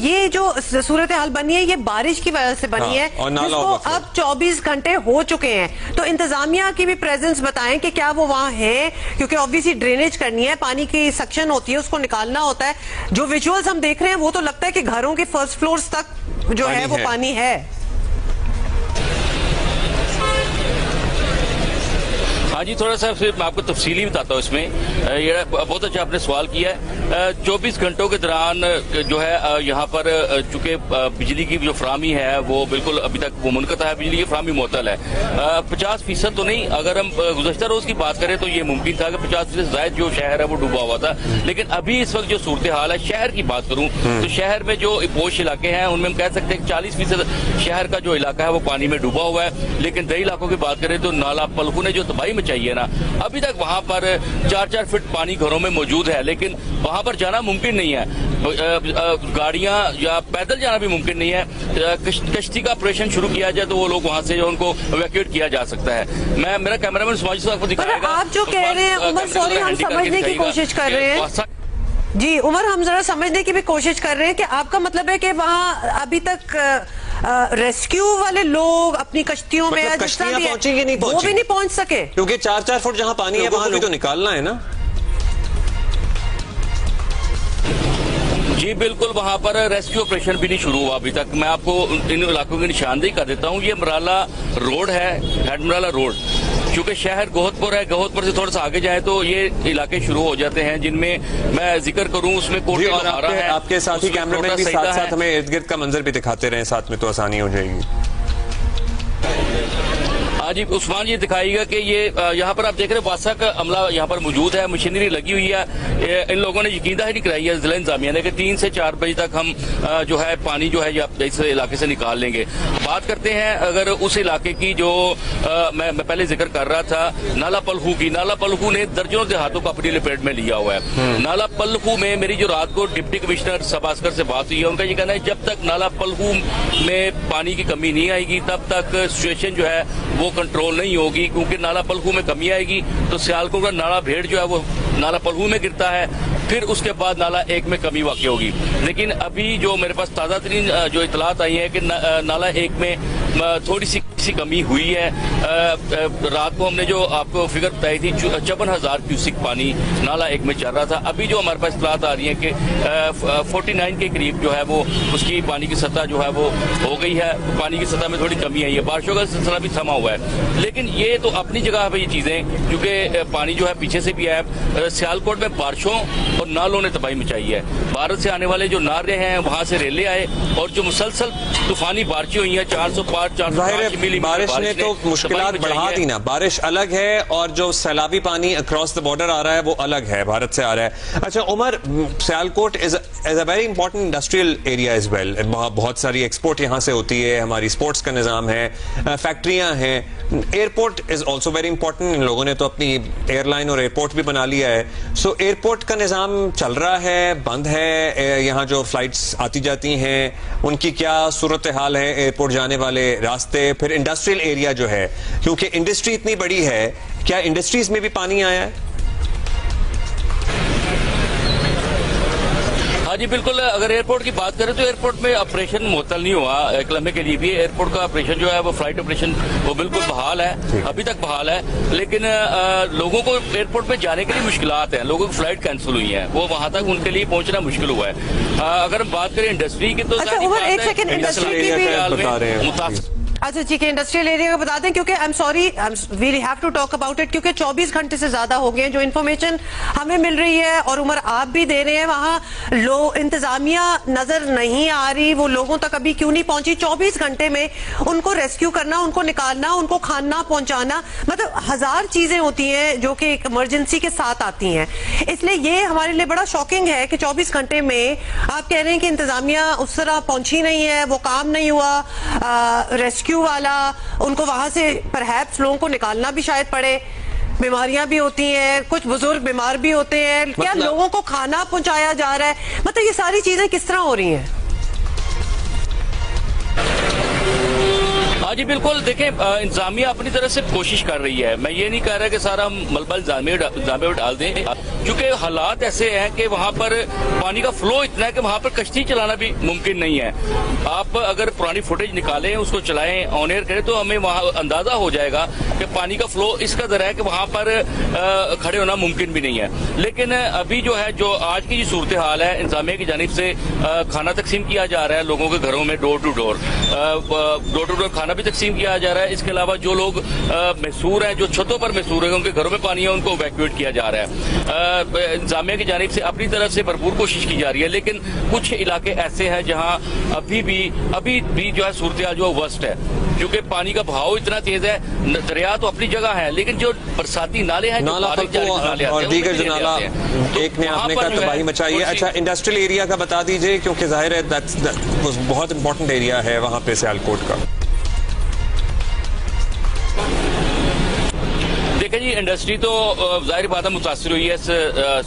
ये जो सूरत हाल बनी है ये बारिश की वजह से बनी है, जिसको अब 24 घंटे हो चुके हैं। तो इंतजामिया की भी प्रेजेंस बताएं कि क्या वो वहां है, क्योंकि ऑब्वियसली ड्रेनेज करनी है, पानी की सक्शन होती है, उसको निकालना होता है। जो विजुअल्स हम देख रहे हैं वो तो लगता है कि घरों के फर्स्ट फ्लोर्स तक जो है वो पानी है। हाँ जी, थोड़ा सा फिर मैं आपको तफसीली बताता हूँ इसमें। ये बहुत अच्छा आपने सवाल किया है। 24 घंटों के दौरान जो है यहाँ पर चूंकि बिजली की जो फराहमी है वो बिल्कुल अभी तक वो मुनक़ता है, बिजली की फराहमी मुअत्तल है। 50% तो नहीं, अगर हम गुज़श्ता रोज की बात करें तो ये मुमकिन था कि 50% ज़ायद जो शहर है वो डूबा हुआ था। लेकिन अभी इस वक्त जो सूरत हाल है, शहर की बात करूँ तो शहर में जो पोश इलाके हैं उनमें हम कह सकते हैं कि 40% शहर का जो इलाका है वो पानी में डूबा हुआ है। लेकिन दही इलाकों की बात करें तो नाला पलखू ने जो तबाही चाहिए ना, अभी तक वहां पर 4-4 फीट पानी घरों में मौजूद है, लेकिन वहां पर जाना मुमकिन नहीं है। गाड़ियां या पैदल जाना भी मुमकिन नहीं है। कश्ती का ऑपरेशन शुरू किया जाए तो वो लोग वहां से जो उनको इवैक्यूएट किया जा सकता है। मेरा कैमरामैन सुमाजी साहब आपको दिखाएगा। आप जो कह रहे हैं उमर, सॉरी, हम समझने की कोशिश कर रहे हैं जी उमर, हम जरा समझने की भी कोशिश कर रहे हैं कि आपका मतलब है कि वहाँ अभी तक रेस्क्यू वाले लोग अपनी कश्तियों में कश्तियां पहुंची कि नहीं पहुंची, वो भी नहीं पहुंच सके, क्योंकि 4-4 फुट जहां पानी है वहां भी तो निकालना है ना। जी बिल्कुल, वहां पर रेस्क्यू ऑपरेशन भी नहीं शुरू हुआ अभी तक। मैं आपको इन इलाकों की निशानदेही कर देता हूँ। ये मराला रोड है, हेड मराला रोड। चूंकि शहर गोहतपुर है, गोहतपुर से थोड़ा सा आगे जाए तो ये इलाके शुरू हो जाते हैं जिनमें मैं जिक्र करूं उसमें कोर्ट है। आपके साथ ही कैमरामैन भी साथ साथ हमें इर्द गिर्द का मंजर भी दिखाते रहे साथ में, तो आसानी हो जाएगी। हाँ जी उस्मान, ये दिखाएगा कि ये यहाँ पर आप देख रहे हैं वासा का अमला यहाँ पर मौजूद है, मशीनरी लगी हुई है। इन लोगों ने यकीनदही कराई है जिला इंतजामिया ने कि 3 से 4 बजे तक हम जो है पानी जो है इस इलाके से निकाल लेंगे। बात करते हैं अगर उस इलाके की जो मैं पहले जिक्र कर रहा था नाला पलखू की। नाला पलखू ने दर्जनों देहातों को अपनी लपेट में लिया हुआ है। नाला पलखू में मेरी जो रात को डिप्टी कमिश्नर सबास्कर से बात हुई है, उनका ये कहना है जब तक नाला पलखू में पानी की कमी नहीं आएगी तब तक सिचुएशन जो है वो कंट्रोल नहीं होगी, क्योंकि नाला पलखू में कमी आएगी तो सियालकोट का नाला भेड़ जो है वो नाला पलखू में गिरता है, फिर उसके बाद नाला 1 में कमी वाक़ई होगी। लेकिन अभी जो मेरे पास ताज़ा तरीन जो इतलात आई है कि नाला 1 में थोड़ी सी कमी हुई है। रात को हमने जो आपको फिगर बताई थी 54,000 क्यूसिक पानी नाला 1 में चल रहा था। अभी जो हमारे पास इतलात आ रही है कि 49 के करीब जो है वो उसकी पानी की सतह जो है वो हो गई है। पानी की सतह में थोड़ी कमी आई है, बारिशों का सिलसिला भी थमा हुआ है। लेकिन ये तो अपनी जगह पे ये चीजें, क्योंकि पानी जो है पीछे से भी है। सियालकोट में बारिशों और नालों ने तबाही मचाई है। भारत से आने वाले जो नारे हैं वहां से रेले आए और जो मुसलसल तूफानी बारिशें हुई हैं 405 मिली बारिश ने तो मुश्किलात बढ़ा दी ना। बारिश अलग है और जो सैलाबी पानी अक्रॉस द बॉर्डर आ रहा है वो अलग है, भारत से आ रहा है। अच्छा Umar, Sialkot is a very important industrial area as well. बहुत सारी एक्सपोर्ट यहाँ से होती है, हमारी स्पोर्ट्स का निज़ाम है, फैक्ट्रियाँ हैं। Airport is also very important. इन लोगों ने तो अपनी एयरलाइन और एयरपोर्ट भी बना लिया है। सो एयरपोर्ट का निज़ाम चल रहा है, बंद है? यहाँ जो फ्लाइट्स आती जाती हैं उनकी क्या सूरत हाल है? एयरपोर्ट जाने वाले रास्ते, फिर इंडस्ट्रियल एरिया जो है, क्योंकि इंडस्ट्री इतनी बड़ी है, क्या इंडस्ट्रीज में भी पानी आया है? हाँ जी बिल्कुल, अगर एयरपोर्ट की बात करें तो एयरपोर्ट में ऑपरेशन मुअत्तल नहीं हुआ एक लम्हे के लिए भी। एयरपोर्ट का ऑपरेशन जो है वो फ्लाइट ऑपरेशन वो बिल्कुल बहाल है, अभी तक बहाल है। लेकिन लोगों को एयरपोर्ट में जाने के लिए मुश्किलात हैं, लोगों की फ्लाइट कैंसिल हुई है, वो वहां तक उनके लिए पहुंचना मुश्किल हुआ है। अगर हम बात करें इंडस्ट्री की तो अच्छा ठीक है, इंडस्ट्रियल एरिया का बता दें, क्योंकि I am sorry we have to talk about it, क्योंकि 24 घंटे से ज्यादा हो गए हैं जो इन्फॉर्मेशन हमें मिल रही है और उमर आप भी दे रहे हैं, वहां इंतजामिया नजर नहीं आ रही, वो लोगों तक अभी क्यों नहीं पहुंची? 24 घंटे में उनको रेस्क्यू करना, उनको निकालना, उनको खाना पहुंचाना, मतलब 1000 चीजें होती हैं जो कि एक इमरजेंसी के साथ आती हैं। इसलिए ये हमारे लिए बड़ा शॉकिंग है कि 24 घंटे में आप कह रहे हैं कि इंतजामिया उस तरह पहुंची नहीं है, वो काम नहीं हुआ, रेस्क्यू वाला उनको वहां से परहैप्स लोगों को निकालना भी शायद पड़े, बीमारियां भी होती हैं, कुछ बुजुर्ग बीमार भी होते हैं, क्या लोगों को खाना पहुंचाया जा रहा है? मतलब ये सारी चीजें किस तरह हो रही हैं? हाँ जी बिल्कुल, देखें इंतजामिया अपनी तरफ से कोशिश कर रही है। मैं ये नहीं कह रहा कि सारा मलबा इंतजामिया पे डाल दें, क्योंकि हालात ऐसे हैं कि वहाँ पर पानी का फ्लो इतना है कि वहाँ पर कश्ती चलाना भी मुमकिन नहीं है। आप अगर पुरानी फुटेज निकालें, उसको चलाएं, ऑन एयर करें, तो हमें वहाँ अंदाजा हो जाएगा कि पानी का फ्लो इस कदर है कि वहाँ पर खड़े होना मुमकिन भी नहीं है। लेकिन अभी जो है, जो आज की जो सूरत हाल है, इंतजामिया की जानिब से खाना तकसीम किया जा रहा है लोगों के घरों में, डोर टू डोर खाना भी तकसीम किया जा रहा है। इसके अलावा जो लोग महसूर हैं, जो छतों पर महसूर है, उनके घरों में पानी है, उनको इवैक्यूएट किया जा रहा है। इंतजामिया की जानिब से अपनी तरफ से भरपूर कोशिश की जा रही है, लेकिन कुछ इलाके ऐसे हैं जहाँ अभी भी जो है सूरत हाल जो वर्स्ट है, क्योंकि पानी का बहाव इतना तेज है। दरिया तो अपनी जगह है, लेकिन जो बरसाती नाले हैं, नाला और दीगर जो नाला एक ने आपने का तबाही मचाई है। अच्छा, इंडस्ट्रियल एरिया का बता दीजिए, क्योंकि जाहिर है बहुत इंपॉर्टेंट एरिया है वहां पे सियालकोट का। देखिए जी, इंडस्ट्री तो जाहिर बात है मुतासिर हुई है इस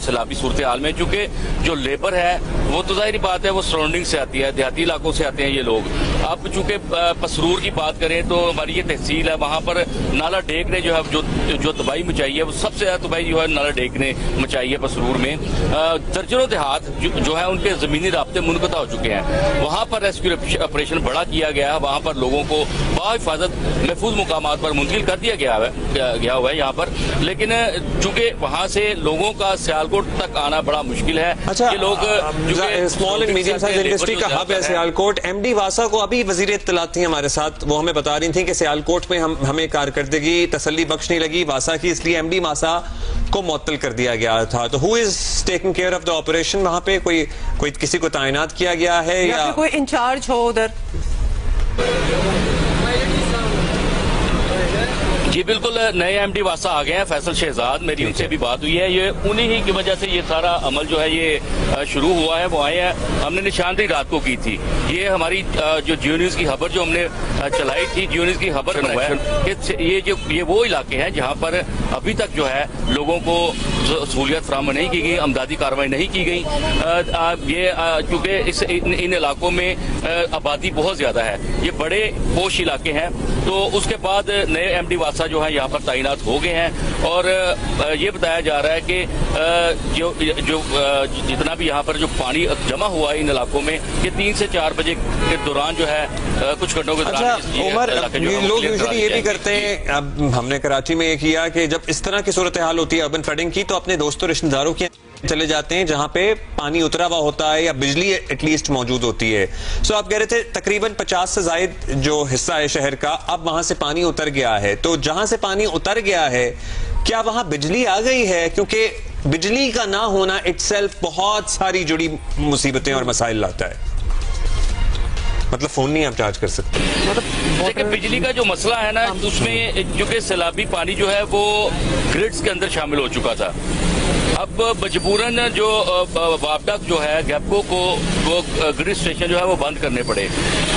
सैलाबी सूरत हाल में, क्योंकि जो लेबर है वो तो जाहिर बात है वो सराउंडिंग से आती है, देहाती इलाकों से आते हैं ये लोग। अब चूंकि पसरूर की बात करें तो हमारी ये तहसील है, वहाँ पर नाला डेक ने जो है जो तबाही मचाई है, वो सबसे ज्यादा तबाही जो है नाला डेक ने मचाई है पसरूर में। दर्जनों देहात जो है उनके जमीनी राब्ते मुनक़ता हो चुके हैं। वहाँ पर रेस्क्यू ऑपरेशन बड़ा किया गया है, वहाँ पर लोगों को बाहिफाजत महफूज मुकामात पर मुंतकिल कर दिया गया हुआ है यहाँ पर। लेकिन चूंकि वहाँ से लोगों का सियालकोट तक आना बड़ा मुश्किल है। अच्छा, ये लोग small and medium size industry का हब है सियालकोट। एमडी वासा को अभी वजीर इत्तलात थी हमारे साथ, वो हमें बता रही थी कि सियालकोट में हमें कारकर्दगी तसल्ली बख्श नहीं लगी वासा की, इसलिए एमडी वासा को मुअत्तल कर दिया गया था। तो who is taking care of the operation? वहाँ पे कोई किसी को तैनात किया गया है या कोई इंचार्ज हो उधर? जी बिल्कुल, नए एमडी वासा आ गए हैं, फैसल शहजाद। मेरी उनसे भी बात हुई है, ये उन्हीं ही की वजह से ये सारा अमल जो है ये शुरू हुआ है। वो आए हैं, हमने निशानदेही रात को की थी। ये हमारी जो जियो न्यूज की खबर जो हमने चलाई थी, जियो न्यूज की खबर ये वो इलाके हैं जहाँ पर अभी तक जो है लोगों को सहूलियत फराहम नहीं की गई, अमदादी कार्रवाई नहीं की गई। ये क्योंकि इन इलाकों में आबादी बहुत ज्यादा है, ये बड़े पोश इलाके हैं। तो उसके बाद नए एमडी वासा जो है यहाँ पर तैनात हो गए हैं, और ये बताया जा रहा है कि जो जितना भी यहाँ पर जो पानी जमा हुआ है इन इलाकों में, ये 3 से 4 बजे के दौरान जो है कुछ घंटों के दौरान। अच्छा उमर, लोग यूजुअली ये भी करते हैं, अब हमने कराची में ये किया कि जब इस तरह की सूरत हाल होती है अर्बन फ्लडिंग की, तो अपने दोस्तों रिश्तेदारों के चले जाते हैं जहां पे पानी उतरा हुआ होता है या बिजली एटलीस्ट मौजूद होती है। सो आप कह रहे थे तकरीबन 50 से जायद जो हिस्सा है शहर का, अब वहां से पानी उतर गया है। तो जहां से पानी उतर गया है, क्या वहां बिजली आ गई है? क्योंकि बिजली का ना होना इटसेल्फ बहुत सारी जुड़ी मुसीबतें और मसाइल लाता है। मतलब फोन नहीं आप चार्ज कर सकते। देखिए, बिजली का जो मसला है ना, उसमें क्योंकि सैलाबी पानी जो है वो ग्रिड्स के अंदर शामिल हो चुका था। अब मजबूरन जो वापडा जो है गैपको को वो ग्रिड स्टेशन जो है वो बंद करने पड़े।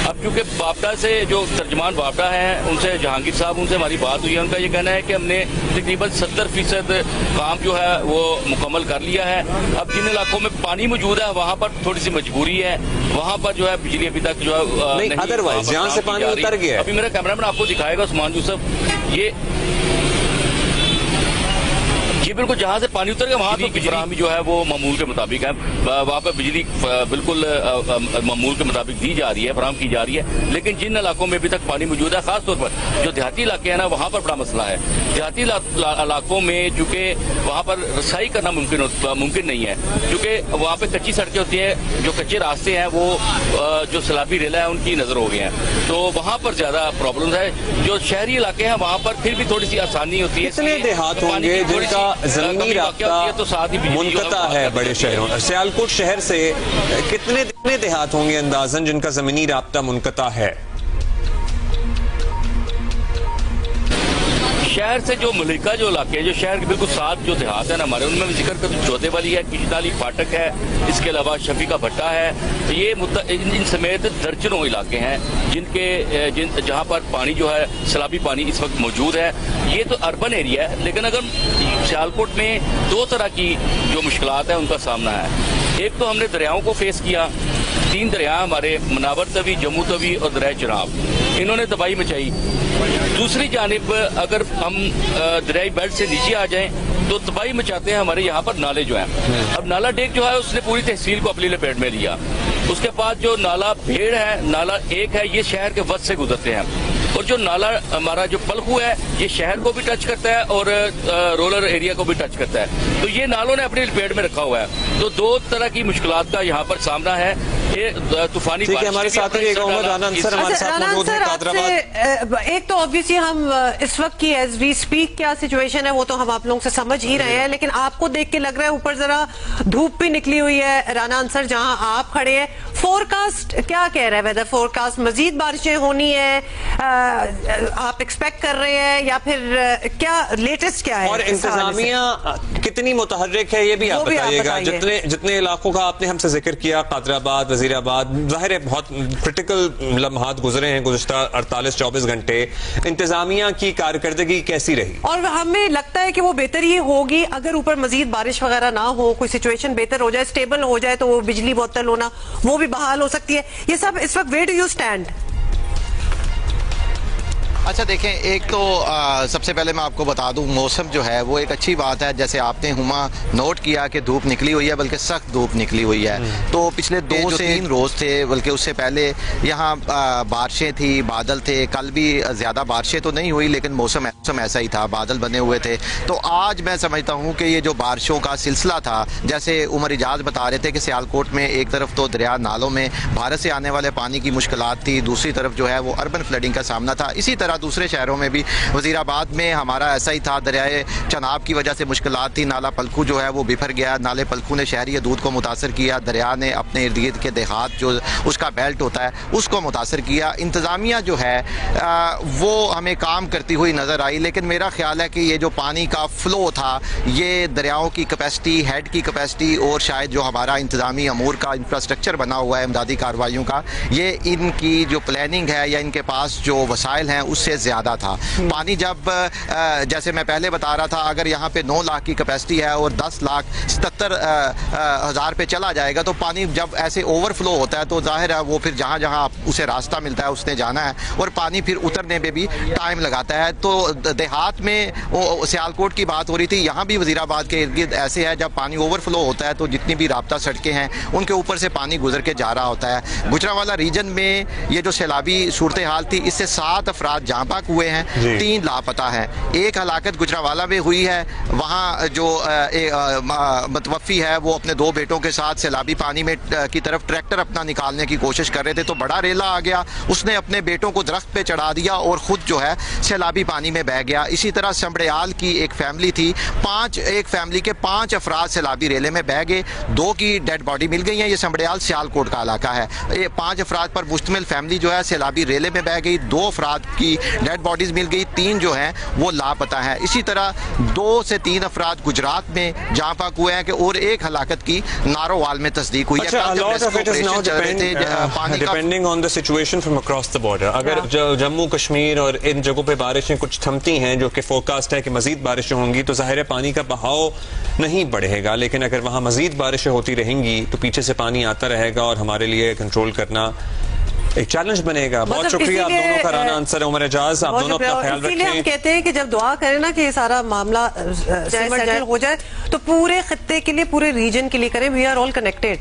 अब क्योंकि वापडा से जो तर्जमान वापडा हैं, उनसे जहांगीर साहब, उनसे हमारी बात हुई है, उनका ये कहना है कि हमने तकरीबन 70% काम जो है वो मुकम्मल कर लिया है। अब जिन इलाकों में पानी मौजूद है वहाँ पर थोड़ी सी मजबूरी है, वहाँ पर जो है बिजली अभी तक जो है नहीं, अदरवाइज जहाँ से पानी उतर गया। अभी मेरा कैमरामैन आपको दिखाएगा उस्मान यूसुफ, ये बिल्कुल जहाँ से पानी उतर गया वहाँ तो बिजली जो है वो मामूल के मुताबिक है, वहाँ पर बिजली बिल्कुल मामूल के मुताबिक दी जा रही है, फराहम की जा रही है। लेकिन जिन इलाकों में अभी तक पानी मौजूद है, खासतौर पर जो देहाती इलाके हैं ना, वहाँ पर बड़ा मसला है। देहाती इलाकों में चूंकि वहाँ पर रसाई करना मुमकिन नहीं है, क्योंकि वहाँ पे कच्ची सड़कें होती हैं, जो कच्चे रास्ते हैं वो जो सैलाबी रेला है उनकी नजर हो गए हैं, तो वहाँ पर ज्यादा प्रॉब्लम है। जो शहरी इलाके हैं वहाँ पर फिर भी थोड़ी सी आसानी होती है। कितने देहात होंगे जिनका ज़मीनी राब्ता तो साथ ही मुनक़ता है बड़े शहरों? सियालकोट शहर से कितने देहात होंगे अंदाजन जिनका ज़मीनी राब्ता मुनक़ता है? शहर से जो मलिका जो इलाके हैं, जो शहर के बिल्कुल साथ जो देहात है ना हमारे, उनमें भी जिक्र करूँ चौथे वाली है, किशताली फाटक है, इसके अलावा शफीका भट्टा है। ये इन समेत दर्जनों इलाके हैं जहाँ पर पानी जो है सैलाबी पानी इस वक्त मौजूद है। ये तो अर्बन एरिया है, लेकिन अगर सियालकोट में 2 तरह की जो मुश्किलात है उनका सामना है। एक तो हमने दरियाओं को फेस किया, 3 दरिया हमारे, मनावर तवी, जम्मू तवी और दरिया चिनाब। इन्होंने तबाही मचाई। दूसरी जानिब अगर हम दरियाई बेल्ट से नीचे आ जाएं तो तबाही मचाते हैं हमारे यहाँ पर नाले जो हैं। अब नाला डेक जो है उसने पूरी तहसील को अपनी लपेट में लिया। उसके बाद जो नाला भेड़ है, नाला एक है, ये शहर के वस्त से गुजरते हैं। और जो नाला हमारा जो पलखू है ये शहर को भी टच करता है और रोलर एरिया को भी टच करता है। तो ये नालों ने अपनी लपेट में रखा हुआ है। तो दो तरह की मुश्किलात का यहाँ पर सामना है। ये तूफानी ठीक है, हमारे साथ राना अंसर हमारे साथ मौजूद है कादराबाद। एक तो ऑब्वियसली हम इस वक्त की एज वी स्पीक क्या सिचुएशन है वो तो हम आप लोगों से समझ ही रहे हैं, लेकिन आपको देख के लग रहा है ऊपर जरा धूप भी निकली हुई है। राना अंसर जहां आप खड़े हैं, फोरकास्ट क्या कह रहा है? वेदर फोरकास्ट मजीद बारिशें होनी है, आप एक्सपेक्ट कर रहे हैं या फिर क्या लेटेस्ट क्या है? और इंतजामिया कितनी मुतहर्रिक है ये भी आप बताइएगा। जितने इलाकों का आपने हमसे जिक्र किया, कादराबाद, वजीराबाद, जाहिर है बहुत क्रिटिकल लम्हात गुजरे हैं गुज़श्ता 48-24 घंटे। इंतजामिया की कारकर्दगी कैसी रही? और हमें लगता है कि वो बेहतर ही होगी अगर ऊपर मजीद बारिश वगैरह ना हो, कोई सिचुएशन बेहतर हो जाए, स्टेबल हो जाए, तो वो बिजली बोतल होना वो भी बहाल हो सकती है। ये सब इस वक्त वेयर डू यू स्टैंड? अच्छा देखें, एक तो सबसे पहले मैं आपको बता दूं, मौसम जो है वो एक अच्छी बात है। जैसे आपने हुमा नोट किया कि धूप निकली हुई है, बल्कि सख्त धूप निकली हुई है। तो पिछले 2 से 3 रोज़ थे, बल्कि उससे पहले यहाँ बारिशें थी, बादल थे। कल भी ज़्यादा बारिशें तो नहीं हुई, लेकिन मौसम ऐसा ही था, बादल बने हुए थे। तो आज मैं समझता हूँ कि ये जो बारिशों का सिलसिला था, जैसे उमर इजाज बता रहे थे कि सियालकोट में एक तरफ तो दरिया नालों में भारत से आने वाले पानी की मुश्किलात थी, दूसरी तरफ जो है वो अर्बन फ्लडिंग का सामना था। इसी तरह दूसरे शहरों में भी, वजीराबाद में हमारा ऐसा ही था, दरियाए चनाब की वजह से मुश्किलात थी। नाला पलखू जो है वो बिफर गया, नाले पलखू ने शहरी हदूद को मुतासर किया, दरिया ने अपने इर्द गिर्द के देहात जो उसका बेल्ट होता है उसको मुतासर किया। इंतज़ामिया जो है वो हमें काम करती हुई नज़र आई, लेकिन मेरा ख्याल है कि ये जो पानी का फ़्लो था, ये दरियाओं की कैपेसिटी, हेड की कैपेसिटी और शायद जो हमारा इंतज़ामी अमूर का इंफ्रास्ट्रक्चर बना हुआ है इमदादी कार्रवाइयों का, ये इनकी जो प्लानिंग है या इनके पास जो वसाइल हैं उससे ज़्यादा था। पानी जब जैसे मैं पहले बता रहा था, अगर यहाँ पे 9 लाख की कैपेसिटी है और 10,77,000 पे चला जाएगा, तो पानी जब ऐसे ओवरफ्लो होता है तो जाहिर है वो फिर जहाँ जहाँ उसे रास्ता मिलता है उसने जाना है, और पानी फिर उतरने में भी टाइम लगाता है। तो देहात में सियालकोट की बात हो रही थी, यहाँ भी वजीराबाद के इर्द गिर्द ऐसे है, जब पानी ओवरफ्लो होता है तो जितनी भी राब्ता सड़कें हैं उनके ऊपर से पानी गुजर के जा रहा होता है। गुजरांवाला रीजन में ये जो सैलाबी सूरत हाल थी, इससे 7 अफराद जहाँ पाक हुए हैं, 3 लापता हैं। एक हलाकत गुजरांवाला में हुई है, वहाँ जो मतवफ़ी है वो अपने 2 बेटों के साथ सैलाबी पानी में की तरफ ट्रैक्टर अपना निकालने की कोशिश कर रहे थे, तो बड़ा रेला आ गया, उसने अपने बेटों को दरख्त पे चढ़ा दिया और ख़ुद जो है सैलाबी पानी में बह गया। इसी तरह समड़याल की एक फैमिली थी, एक फैमिली के 5 अफराद सैलाबी रेले में बह गए, 2 की डेड बॉडी मिल गई है। ये समड़याल सियालकोट का इलाका है। ये 5 अफराद पर मुश्तमिल फैमिली जो है सैलाबी रेले में बह गई, 2 अफराद की डेड बॉडीज मिल गई, 3 जो हैं वो लापता हैं। इसी तरह 2 से 3 अफराद गुजरात में जहाँ पाक हुए हैं कि और एक हलाकत की नारोवाल में तस्दीक हुई है। Depending on the situation from across the border, अगर जम्मू कश्मीर और इन जगहों पे बारिशें कुछ थमती हैं, जो कि फोरकास्ट है कि मजीद बारिशें होंगी, तो जाहिर है पानी का बहाव नहीं बढ़ेगा। लेकिन अगर वहाँ मजीद बारिशें होती रहेंगी तो पीछे से पानी आता रहेगा और हमारे लिए कंट्रोल करना एक चैलेंज बनेगा। बहुत शुक्रिया आप दोनों का, राना अंसर, उमर इजाज, आप दोनों अपना ख्याल रखें। हम कहते हैं कि जब दुआ करें ना कि ये सारा मामला सेटल हो जाए, तो पूरे खित्ते के लिए, पूरे रीजन के लिए करें। We are all connected.